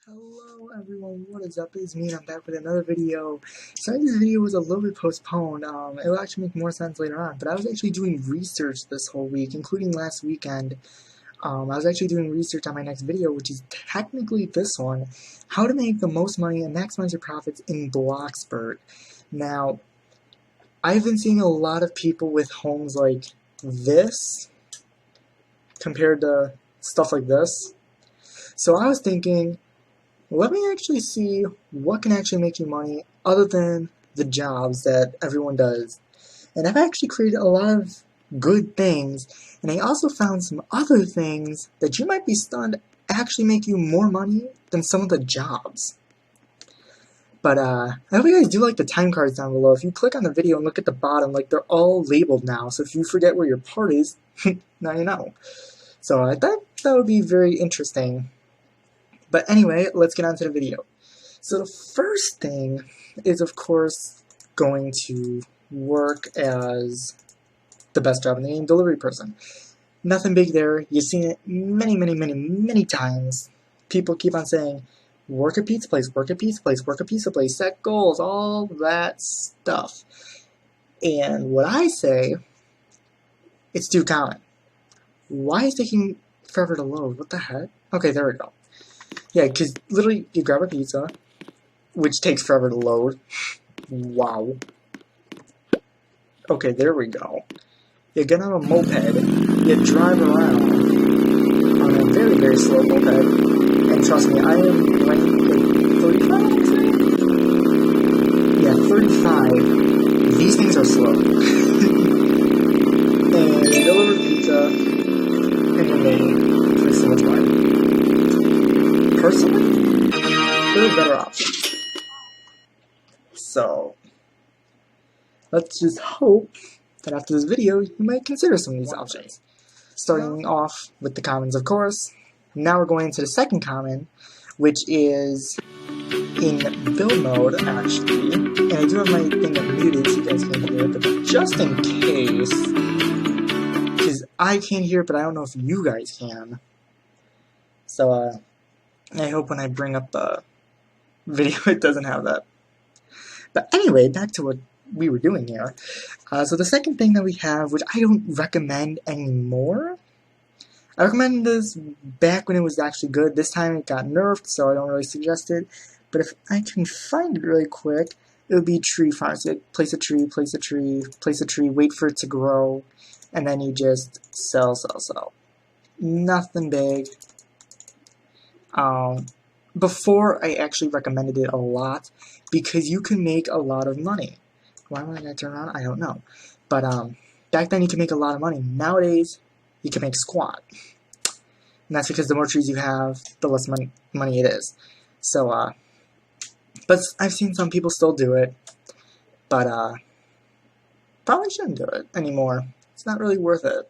Hello everyone, what is up? It's me and I'm back with another video. Sorry this video was a little bit postponed. It will actually make more sense later on, but I was actually doing research this whole week, including last weekend. I was actually doing research on my next video, which is technically this one, how to make the most money and maximize your profits in Bloxburg. Now, I've been seeing a lot of people with homes like this compared to stuff like this. So I was thinking, let me actually see what can actually make you money other than the jobs that everyone does. And I've actually created a lot of good things, and I also found some other things that you might be stunned actually make you more money than some of the jobs. But I hope you guys do like the time cards down below. If you click on the video and look at the bottom, like they're all labeled now, so if you forget where your part is, now you know. So I thought that would be very interesting. But anyway, let's get on to the video. So the first thing is, of course, going to work as the best job in the game, delivery person. Nothing big there. You've seen it many times. People keep on saying, work a pizza place, work a pizza place, work a pizza place, set goals, all that stuff. And what I say, it's too common. Why is it taking forever to load? What the heck? Okay, there we go. Yeah, because literally you grab a pizza, which takes forever to load. Wow. Okay, there we go. You get on a moped, you drive around on a very slow moped, and trust me, I am like 35, I think? Yeah, 35. These things are slow. And you deliver pizza, and you're made for so much money. Personally, there are better options. So, let's just hope that after this video, you might consider some of these options. Starting off with the commons, of course. Now we're going into the second common, which is in build mode, actually. And I do have my thing muted so you guys can't hear it, but just in case, because I can't hear it, but I don't know if you guys can. So, I hope when I bring up the video it doesn't have that. But anyway, back to what we were doing here. So the second thing that we have, which I don't recommend anymore, I recommended this back when it was actually good. This time it got nerfed, so I don't really suggest it. But if I can find it really quick, it would be tree farms. So place a tree, place a tree, place a tree, wait for it to grow, and then you just sell. Nothing big. Before I actually recommended it a lot because you can make a lot of money. Why am I going to turn around? I don't know. But back then you can make a lot of money. Nowadays you can make squat. And that's because the more trees you have, the less money it is. So, but I've seen some people still do it. But probably shouldn't do it anymore. It's not really worth it.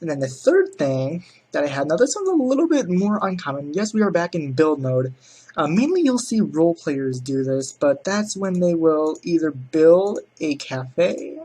And then the third thing that I had, now this one's a little bit more uncommon. Yes, we are back in build mode. Mainly you'll see role players do this, but that's when they will either build a cafe,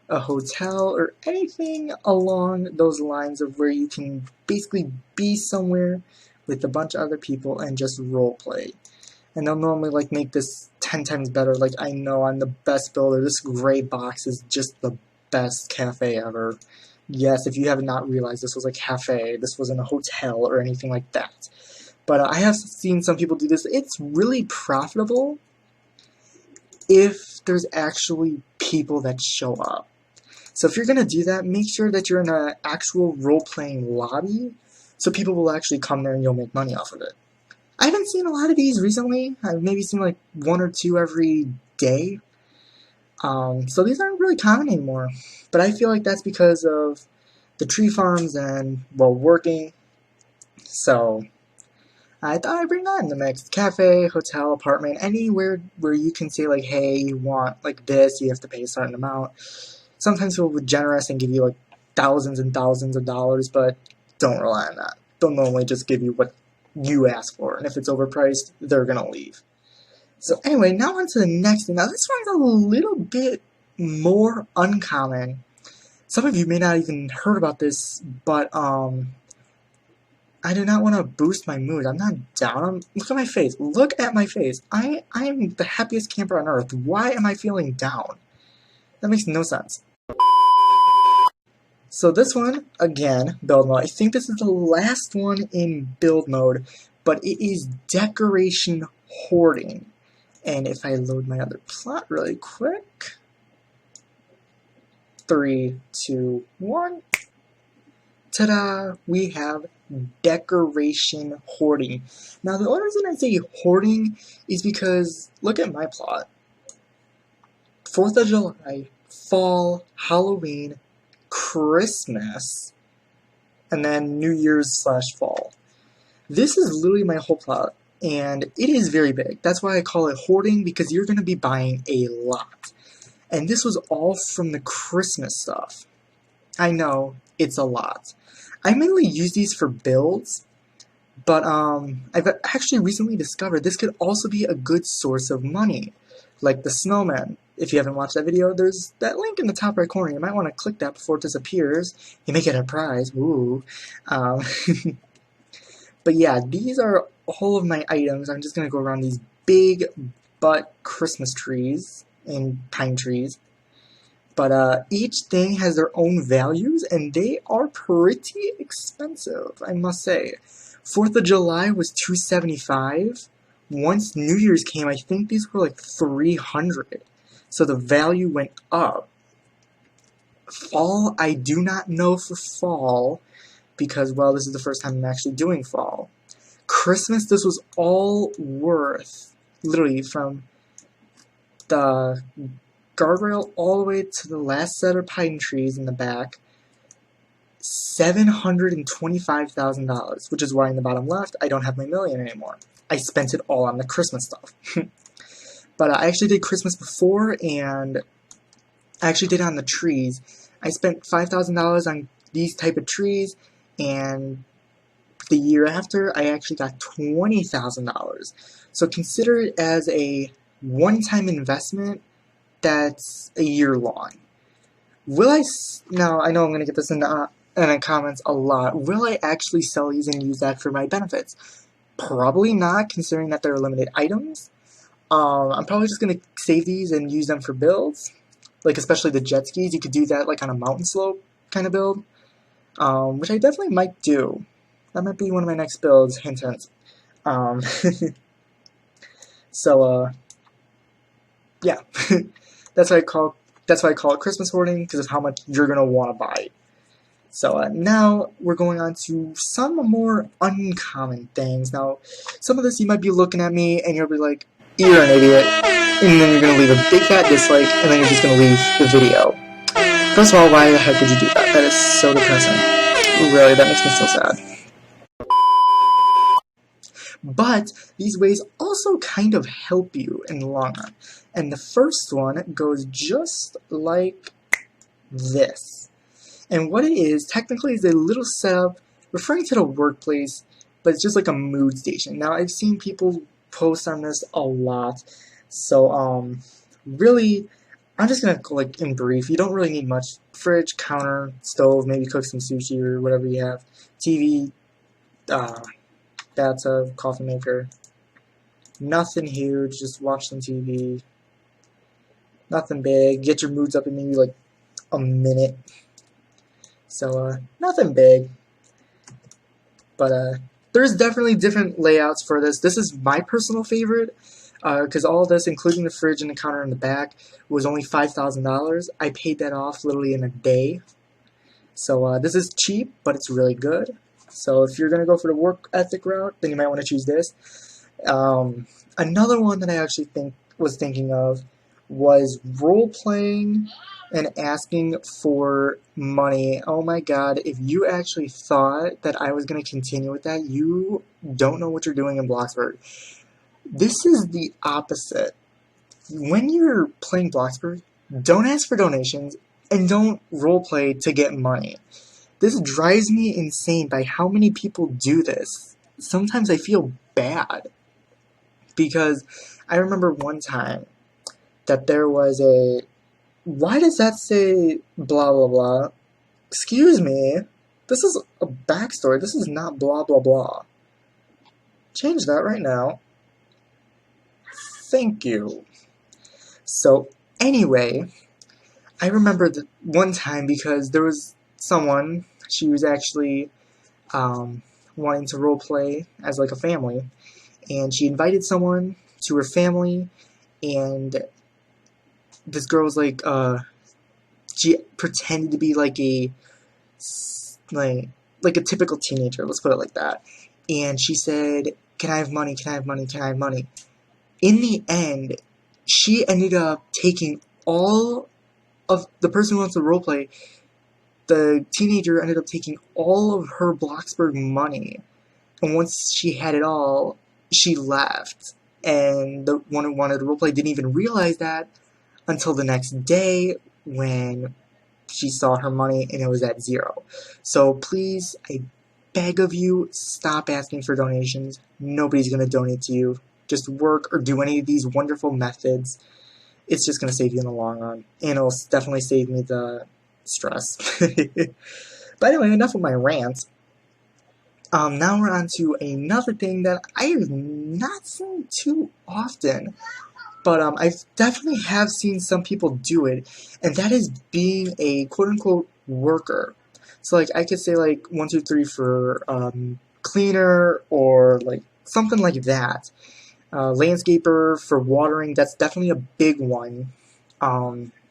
a hotel, or anything along those lines of where you can basically be somewhere with a bunch of other people and just role play. And they'll normally like make this 10 times better. Like, I know I'm the best builder. This gray box is just the best cafe ever. Yes, if you have not realized, this was a cafe, this wasn't a hotel or anything like that. But I have seen some people do this. It's really profitable if there's actually people that show up. So if you're going to do that, make sure that you're in an actual role-playing lobby, so people will actually come there and you'll make money off of it. I haven't seen a lot of these recently. I've maybe seen like 1 or 2 every day. So these aren't really common anymore, but I feel like that's because of the tree farms and, well, working. So I thought I'd bring that in the mix. Cafe, hotel, apartment, anywhere where you can say like, hey, you want like this, you have to pay a certain amount. Sometimes people will be generous and give you like thousands and thousands of dollars, but don't rely on that. They'll normally just give you what you ask for, and if it's overpriced, they're gonna leave. So anyway, now on to the next thing. Now this one's a little bit more uncommon. Some of you may not even heard about this, but I I do not want to boost my mood. I'm not down. Look at my face. Look at my face. I am the happiest camper on earth. Why am I feeling down? That makes no sense. So this one, again, build mode. I think this is the last one in build mode, but it is decoration hoarding. And if I load my other plot really quick, 3, 2, 1, ta-da! We have decoration hoarding. Now the only reason I say hoarding is because, look at my plot. 4th of July, fall, Halloween, Christmas, and then New Year's / fall. This is literally my whole plot, and it is very big. That's why I call it hoarding, because you're going to be buying a lot. And this was all from the Christmas stuff. I know, it's a lot. I mainly use these for builds, but I've actually recently discovered this could also be a good source of money, like the snowman. If you haven't watched that video, there's that link in the top right corner. You might want to click that before it disappears. You may get a prize. Woo. But yeah, these are all of my items. I'm just going to go around these big butt Christmas trees and pine trees. But each thing has their own values, and they are pretty expensive, I must say. 4th of July was $275. Once New Year's came, I think these were like $300. So the value went up. Fall, I do not know for fall, because, well, this is the first time I'm actually doing fall. Christmas, this was all worth, literally from the guardrail all the way to the last set of pine trees in the back, $725,000, which is why in the bottom left, I don't have my million anymore. I spent it all on the Christmas stuff. But I actually did Christmas before, and I actually did it on the trees. I spent $5,000 on these type of trees, and the year after, I actually got $20,000. So consider it as a one-time investment that's a year long. Will I, now I know I'm going to get this in the comments a lot, will I actually sell these and use that for my benefits? Probably not, considering that they're limited items. I'm probably just going to save these and use them for builds, like especially the jet skis. You could do that like on a mountain slope kind of build, which I definitely might do. That might be one of my next builds, hint hint. So yeah, that's why I call it Christmas hoarding, because of how much you're gonna want to buy. So now we're going on to some more uncommon things. Now, some of this you might be looking at me and you'll be like, "You're an idiot," and then you're gonna leave a big fat dislike, and then you're just gonna leave the video. First of all, why the heck did you do that? That is so depressing. Really, that makes me so sad. But these ways also kind of help you in the long run. And the first one goes just like this. And what it is, technically, is a little setup referring to the workplace, but it's just like a mood station. Now, I've seen people post on this a lot. So, really, I'm just gonna go like in brief. You don't really need much. Fridge, counter, stove, maybe cook some sushi or whatever you have. TV, bathtub, coffee maker. Nothing huge, just watch some TV. Nothing big. Get your moods up in maybe like a minute. So, nothing big. But, there's definitely different layouts for this. This is my personal favorite, because all of this, including the fridge and the counter in the back, was only $5,000. I paid that off literally in a day. So, this is cheap, but it's really good. So if you're going to go for the work ethic route, then you might want to choose this. Another one that I actually was thinking of was role-playing and asking for money. Oh my god, if you actually thought that I was going to continue with that, you don't know what you're doing in Bloxburg. This is the opposite. When you're playing Bloxburg, don't ask for donations and don't roleplay to get money. This drives me insane by how many people do this. Sometimes I feel bad. Because I remember one time that there was a... Why does that say blah blah blah? Excuse me? This is a backstory. This is not blah blah blah. Change that right now. Thank you. So anyway, I remember that one time because there was someone, she was actually wanting to roleplay as like a family, and she invited someone to her family, and this girl was like, she pretended to be like a like a typical teenager, let's put it like that, and she said, "Can I have money? Can I have money? Can I have money?" In the end, she ended up taking all of the person who wants to roleplay. The teenager ended up taking all of her Bloxburg money, and once she had it all, she left. And the one who wanted to roleplay didn't even realize that until the next day when she saw her money and it was at zero. So please, I beg of you, stop asking for donations. Nobody's going to donate to you. Just work or do any of these wonderful methods. It's just going to save you in the long run. And it'll definitely save me the stress. But anyway, enough of my rant. Now we're on to another thing that I have not seen too often. But I definitely have seen some people do it. And that is being a quote-unquote worker. So like I could say like 1, 2, 3 for cleaner or like something like that. Landscaper for watering, that's definitely a big one.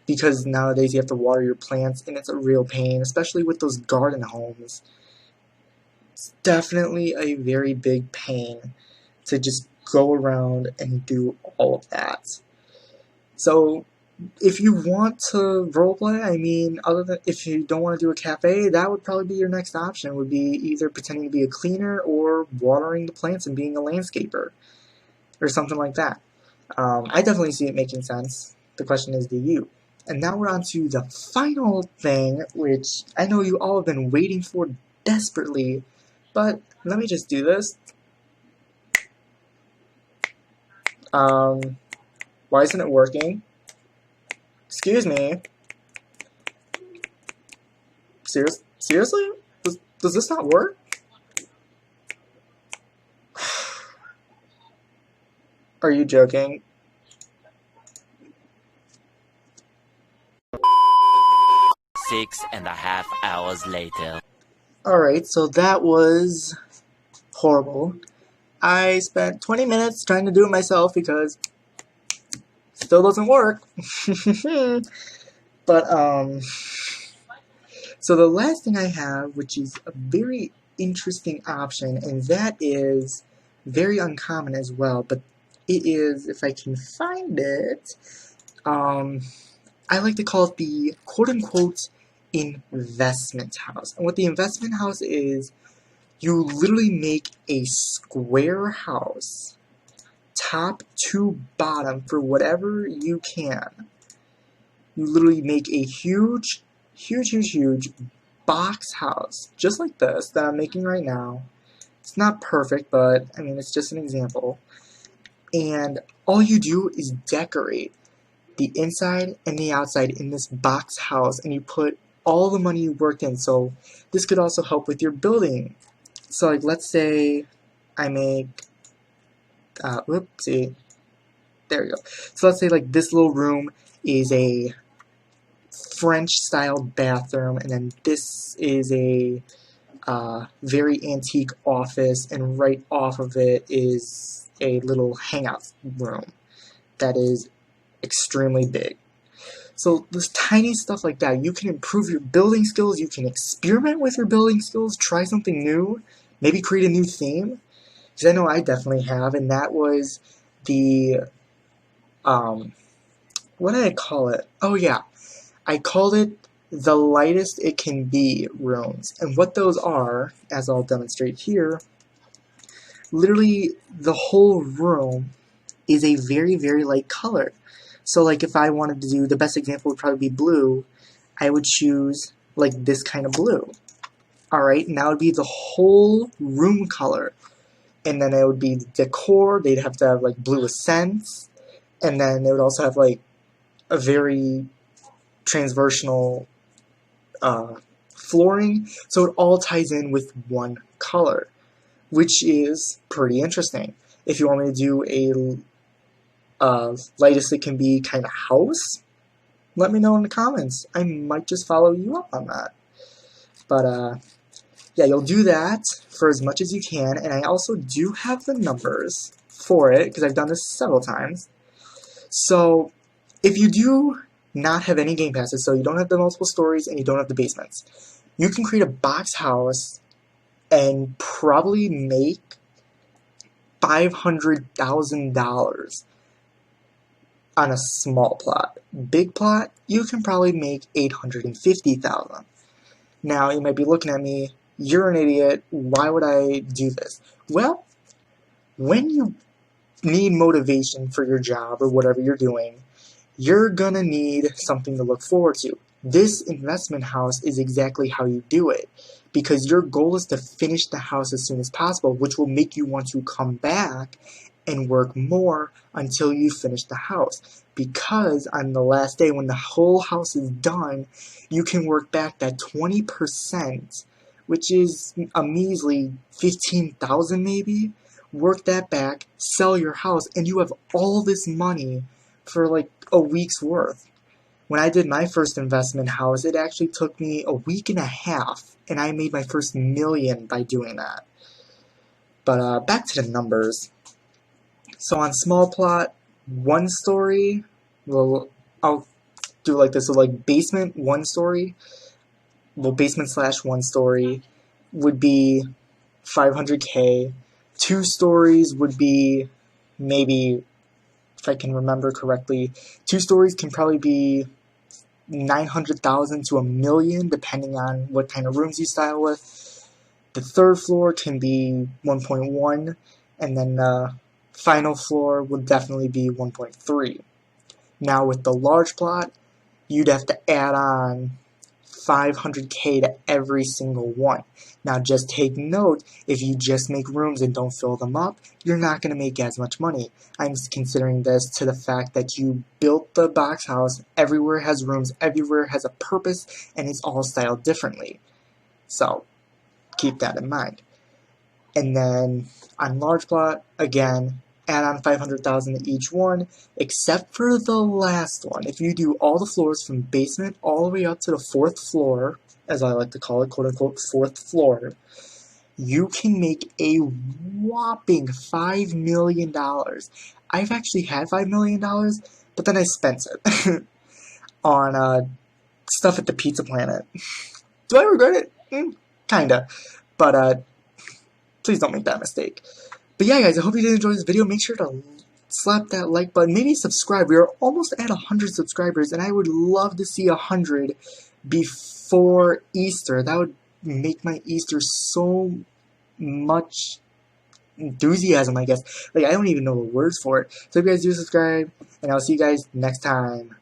Because nowadays you have to water your plants and it's a real pain, especially with those garden homes. It's definitely a very big pain to just go around and do all of that. So if you want to roleplay, I mean, other than if you don't want to do a cafe, that would probably be your next option, would be either pretending to be a cleaner or watering the plants and being a landscaper or something like that. I definitely see it making sense. The question is, do you? And now we're on to the final thing, which I know you all have been waiting for desperately, but let me just do this. Why isn't it working? Excuse me. Seriously? Does this not work? Are you joking? Six and a half hours later. Alright, so that was horrible. I spent 20 minutes trying to do it myself because it still doesn't work. But, so the last thing I have, which is a very interesting option, and that is very uncommon as well, but it is, if I can find it, I like to call it the quote-unquote investment house. And what the investment house is, you literally make a square house, top to bottom, for whatever you can. You literally make a huge box house, just like this, that I'm making right now. It's not perfect, but, I mean, it's just an example. And all you do is decorate the inside and the outside in this box house, and you put all the money you worked in. So this could also help with your building. So like, let's say I make, whoopsie, there we go. So let's say like this little room is a French style bathroom, and then this is a very antique office, and right off of it is a little hangout room that is extremely big. So this tiny stuff like that, you can improve your building skills, you can experiment with your building skills, try something new, maybe create a new theme. Because I know I definitely have, and that was the, what did I call it? Oh yeah, I called it the lightest it can be rooms. And what those are, as I'll demonstrate here, literally the whole room is a very light color. So like if I wanted to do, the best example would probably be blue, I would choose like this kind of blue. Alright, and that would be the whole room color. And then it would be the decor, they'd have to have like blue accents, and then they would also have like a very transversional flooring, so it all ties in with one color, which is pretty interesting. If you want me to do a lightest it can be kind of house, let me know in the comments. I might just follow you up on that. But yeah, you'll do that for as much as you can, and I also do have the numbers for it because I've done this several times. So if you do not have any game passes, so you don't have the multiple stories and you don't have the basements, you can create a box house and probably make $500,000 on a small plot. Big plot, you can probably make $850,000. Now you might be looking at me, you're an idiot, why would I do this? Well, when you need motivation for your job or whatever you're doing, you're gonna need something to look forward to. This investment house is exactly how you do it, because your goal is to finish the house as soon as possible, which will make you want to come back and work more until you finish the house. Because on the last day, when the whole house is done, you can work back that 20%, which is a measly $15,000 maybe. Work that back, sell your house, and you have all this money for like a week's worth. When I did my first investment house, it actually took me a week and a half, and I made my first $1,000,000 by doing that. But back to the numbers. So on small plot, one story, well, I'll do it like this. So like basement, one story, well, basement slash one story would be 500K. 2 stories would be maybe, if I can remember correctly, 2 stories can probably be 900,000 to $1,000,000, depending on what kind of rooms you style with. The 3rd floor can be 1.1, and then the final floor would definitely be 1.3. Now with the large plot, you'd have to add on 500K to every single one. Now just take note, if you just make rooms and don't fill them up, you're not going to make as much money. I'm considering this to the fact that you built the box house, everywhere has rooms, everywhere has a purpose, and it's all styled differently. So keep that in mind. And then on large plot, again, add on 500,000 to each one, except for the last one. If you do all the floors from basement all the way up to the 4th floor, as I like to call it, quote unquote, 4th floor, you can make a whopping $5 million. I've actually had $5 million, but then I spent it on stuff at the Pizza Planet. Do I regret it? Kinda. But please don't make that mistake. But yeah, guys, I hope you did enjoy this video. Make sure to slap that like button. Maybe subscribe. We are almost at 100 subscribers, and I would love to see 100 before Easter. That would make my Easter so much enthusiasm, I guess. Like, I don't even know the words for it. So if you guys do subscribe, and I'll see you guys next time.